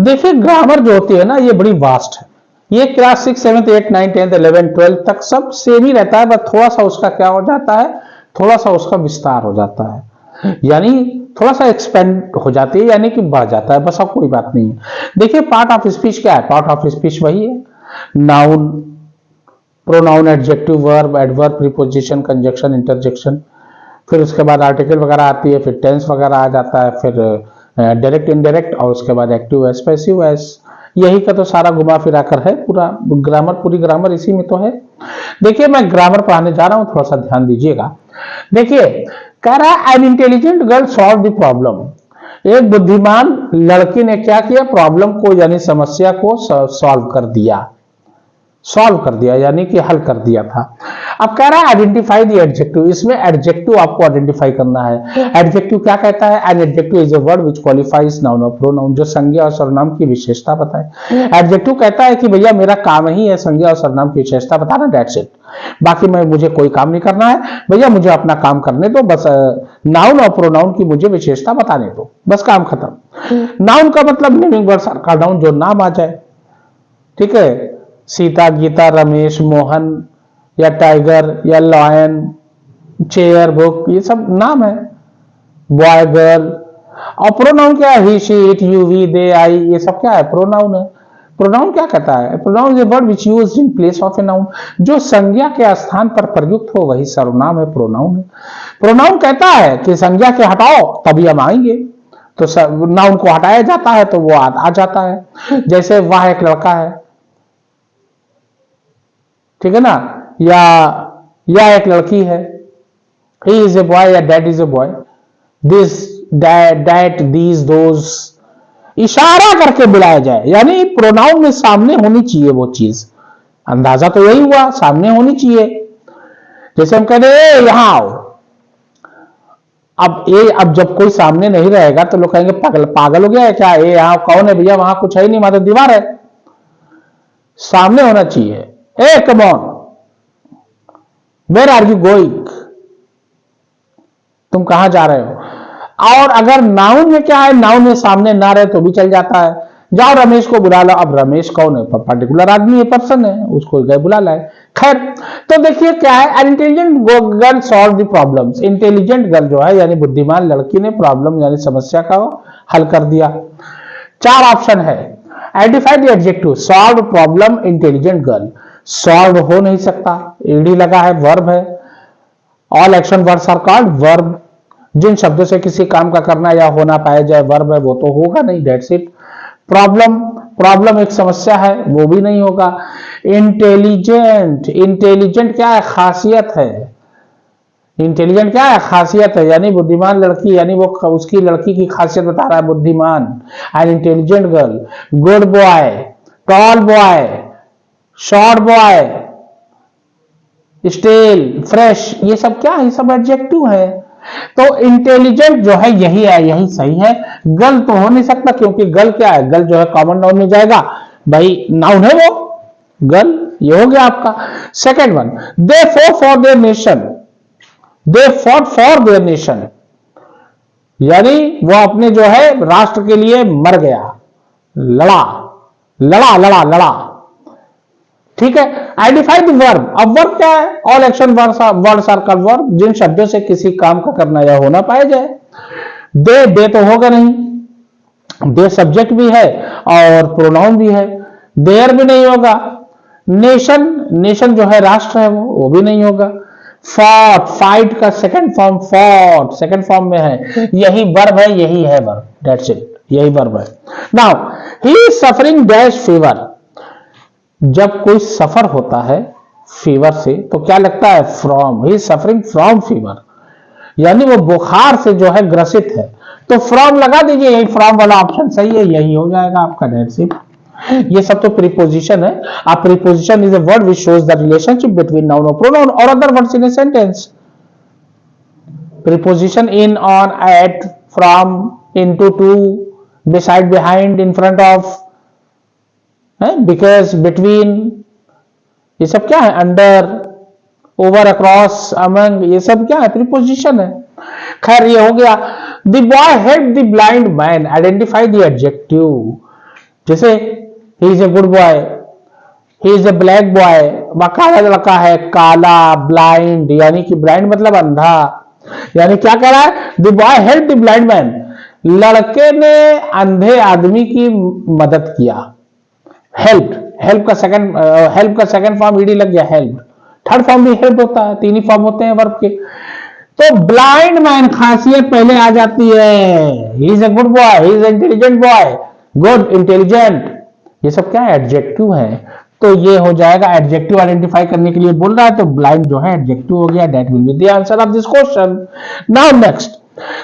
देखिए ग्रामर जो होती है ना ये बड़ी वास्ट है। ये क्लास 6, 7, 8, 9, 10, 11, 12 तक सब सेम ही रहता है, बस थोड़ा सा उसका क्या हो जाता है, थोड़ा सा उसका विस्तार हो जाता है, यानी थोड़ा सा एक्सपेंड हो जाती है, यानी कि बढ़ जाता है, बस अब कोई बात नहीं है। देखिए पार्ट ऑफ स्पीच क्या है, पार्ट ऑफ स्पीच वही है, noun, pronoun, adjective, verb, adverb, preposition, conjunction, interjection, फिर उसके बाद आर्टिकल वगैरह आती है, फिर टेंस वगैरह आ जाता है, फिर डायरेक्ट इनडायरेक्ट, और उसके बाद एक्टिव वॉइस, पैसिव वॉइस, यही का तो सारा घुमा फिरा कर है पूरा ग्रामर, पूरी ग्रामर इसी में तो है। देखिए मैं ग्रामर पढ़ाने जा रहा हूं, थोड़ा सा ध्यान दीजिएगा। देखिए कह रहा है an intelligent girl solve the problem, एक बुद्धिमान लड़की ने क्या किया, प्रॉब्लम को यानी समस्या को सॉल्व कर दिया, सॉल्व कर दिया यानी कि हल कर दिया था। अब कह रहा है आइडेंटिफाई द एडजेक्टिव, इसमें एडजेक्टिव आपको आइडेंटिफाई करना है। एडजेक्टिव क्या कहता है, an adjective is a word which qualifies noun और प्रोनाउन, जो संज्ञा और सर्वनाम की विशेषता बताए। एडजेक्टिव कहता है कि भैया मेरा काम ही है संज्ञा और सर्वनाम की विशेषता बताना, दैट्स इट, बाकी मैं मुझे कोई काम नहीं करना है, भैया मुझे अपना काम करने दो, बस नाउन और प्रोनाउन की मुझे विशेषता बताने दो, बस काम खत्म। नाउन का मतलब लिविंग वर्ड्स का नाउन, जो नाम आ जाए, ठीक है, सीता, गीता, रमेश, मोहन, या टाइगर, या लॉयन, चेयर, बुक, ये सब नाम है। Boy, girl. और प्रोनाउन क्या है, ही, शी, इट, यू, वी, दे, आई, ये सब क्या है, प्रोनाउन है। प्रोनाउन क्या कहता है, pronoun is a word which used in place of a noun, जो संज्ञा के स्थान पर प्रयुक्त हो वही सर्वनाम है, प्रोनाउन है। प्रोनाउन कहता है कि संज्ञा के हटाओ तभी हम आएंगे, तो नाउन को हटाया जाता है तो वो आ जाता है। जैसे वह एक लड़का है, ठीक है ना, या एक लड़की है, ही इज ए बॉय या that is a boy, this, that, these, those, इशारा करके बुलाया जाए, यानी प्रोनाउन में सामने होनी चाहिए वो चीज, अंदाजा तो यही हुआ, सामने होनी चाहिए। जैसे हम कहते हैं यहां आओ, अब जब कोई सामने नहीं रहेगा तो लोग कहेंगे पागल पागल हो गया है क्या, ये यहां कौन है भैया, वहां कुछ है ही नहीं, वहां तो दीवार है, सामने होना चाहिए। Hey come on, where are you going, तुम कहां जा रहे हो। और अगर नाउन में क्या है, नाउन में सामने ना रहे तो भी चल जाता है, जाओ रमेश को बुला लो, अब रमेश कौन है, पर्टिकुलर आदमी है, पर्सन है, उसको गए बुला लाए। खैर, तो देखिए क्या है, intelligent girl solve the problems, intelligent girl जो है यानी बुद्धिमान लड़की ने प्रॉब्लम यानी समस्या का हल कर दिया। 4 ऑप्शन है, identify the adjective, solve problem intelligent girl, solve हो नहीं सकता, ईडी लगा है, वर्ब है, all action words are called verb, जिन शब्दों से किसी काम का करना या होना पाया जाए वर्ब है, वो तो होगा नहीं, दैट्स इट। प्रॉब्लम, प्रॉब्लम एक समस्या है, वो भी नहीं होगा। इंटेलिजेंट, इंटेलिजेंट क्या है, खासियत है, इंटेलिजेंट क्या है, खासियत है, यानी बुद्धिमान लड़की, यानी वो उसकी लड़की की खासियत बता रहा है, बुद्धिमान। And intelligent girl, good boy, tall boy, short boy, stale, fresh, ये सब क्या है, ये सब एडजेक्टिव है। तो इंटेलिजेंट जो है यही है, यही सही है। गर्ल तो हो नहीं सकता, क्योंकि गर्ल क्या है, गर्ल जो है कॉमन नाउन में जाएगा, भाई नाउन है वो गर्ल, ये हो गया आपका। Second one, they fought for their nation, they fought for their nation, यानी वो अपने जो है राष्ट्र के लिए मर गया, लड़ा, लड़ा लड़ा लड़ा, ठीक है। आइडेंटिफाई द वर्ब, अब वर्ब क्या है, all action words are called verb, जिन शब्दों से किसी काम का करना या होना पाया जाए। दे तो होगा नहीं, दे सब्जेक्ट भी है और प्रोनाउन भी है, देयर भी नहीं होगा। नेशन, नेशन जो है राष्ट्र है, वो भी नहीं होगा। फॉट, फाइट का second form fought, second form में है, यही वर्ब है, यही है वर्ब, दैट्स इट, यही वर्ब है। Now he is suffering dash fever, जब कोई सफर होता है फीवर से तो क्या लगता है, from, he suffering from fever, यानी वो बुखार से जो है ग्रसित है, तो फ्रॉम लगा दीजिए, यही फ्रॉम वाला ऑप्शन सही है, यही हो जाएगा आपका, दैट्स इट। ये सब तो प्रीपोजिशन है। A preposition is a word which shows the relationship between noun और प्रोनाउन और other words in a sentence. Preposition in, on, at, from, into, to, beside, behind, in front of, because, between, ये सब क्या है, under, over, across, among, ये सब क्या है, प्रीपोजिशन है। खैर ये हो गया। The boy had the blind man, identify the adjective, जैसे he is a good boy, he is a black boy, वह काला लड़का है, काला, ब्लाइंड यानी कि ब्लाइंड मतलब अंधा, यानी क्या कह रहा है, the boy help the blind man, लड़के ने अंधे आदमी की मदद किया। हेल्प, हेल्प का सेकंड फॉर्म ईडी लग गया, हेल्प। थर्ड फॉर्म भी हेल्प होता है, तीन ही फॉर्म होते हैं वर्ब के। तो ब्लाइंड मैन खासियत पहले आ जाती है, ही is a good boy, he is intelligent boy, good, intelligent, ये सब क्या है, एडजेक्टिव है। तो ये हो जाएगा, एडजेक्टिव आइडेंटिफाई करने के लिए बोल रहा है, तो ब्लाइंड जो है एडजेक्टिव हो गया। That will be the answer of this question. Now next,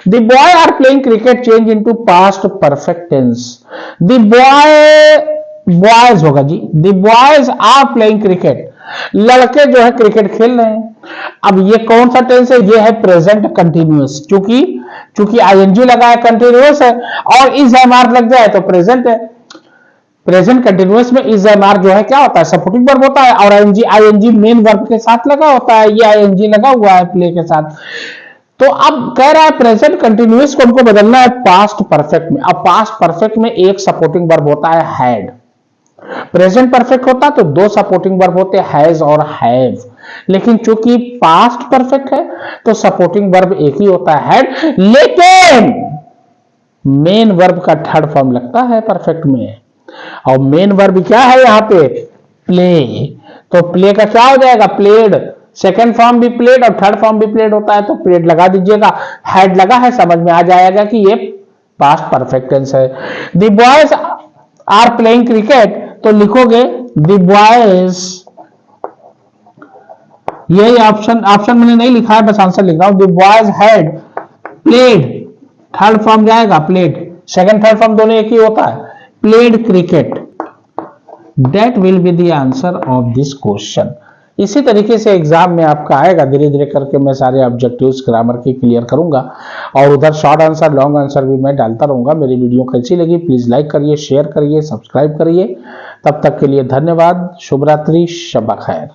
the boy are playing cricket change into past perfect tense. The boy, boys होगा जी, the boys are playing cricket, लड़के जो है क्रिकेट खेल रहे हैं। अब ये कौन सा टेंस है, ये है प्रेजेंट कंटिन्यूअस, चूंकि आईएनजी लगा है, कंटिन्यूअस है, और इज एमआर लग जाए तो प्रेजेंट है। प्रेजेंट कंटिन्यूअस में इज एमआर जो है क्या होता है, सपोर्टिंग वर्ब होता है, और आईएनजी मेन वर्ब के साथ लगा होता है, ये आईएनजी लगा हुआ है प्ले के साथ। तो अब कह रहा है प्रेजेंट कंटिन्यूअस को हमको बदलना है पास्ट परफेक्ट में। अब पास्ट परफेक्ट में एक सपोर्टिंग वर्ब होता है हैड, प्रेजेंट परफेक्ट होता तो दो सपोर्टिंग वर्ब होते हैज और हैव, लेकिन चूंकि पास्ट परफेक्ट है तो सपोर्टिंग वर्ब एक ही होता है हैड, लेकिन मेन वर्ब का थर्ड फॉर्म लगता है परफेक्ट में, और मेन वर्ब क्या है यहां पे, प्ले। तो प्ले का क्या हो जाएगा, प्लेड, सेकंड फॉर्म भी प्लेड और थर्ड फॉर्म भी प्लेड होता है, तो प्लेड लगा दीजिएगा, हैड लगा है, समझ में आ जाएगा कि ये पास्ट परफेक्ट टेंस है। The boys are playing cricket, तो लिखोगे द बॉयज, यही ऑप्शन मैंने नहीं लिखा है, बस आंसर लिख रहा हूं, the boys had played, third form जाएगा प्लेड, सेकंड थर्ड फॉर्म दोनों एक ही होता है, played cricket. That will be the answer of this question. इसी तरीके से एग्जाम में आपका आएगा, धीरे धीरे करके मैं सारे ऑब्जेक्टिव्स ग्रामर की क्लियर करूंगा, और उधर शॉर्ट आंसर लॉन्ग आंसर भी मैं डालता रहूंगा। मेरी वीडियो कैसी लगी प्लीज लाइक करिए, शेयर करिए, सब्सक्राइब करिए। तब तक के लिए धन्यवाद, शुभ रात्रि, शब खैर।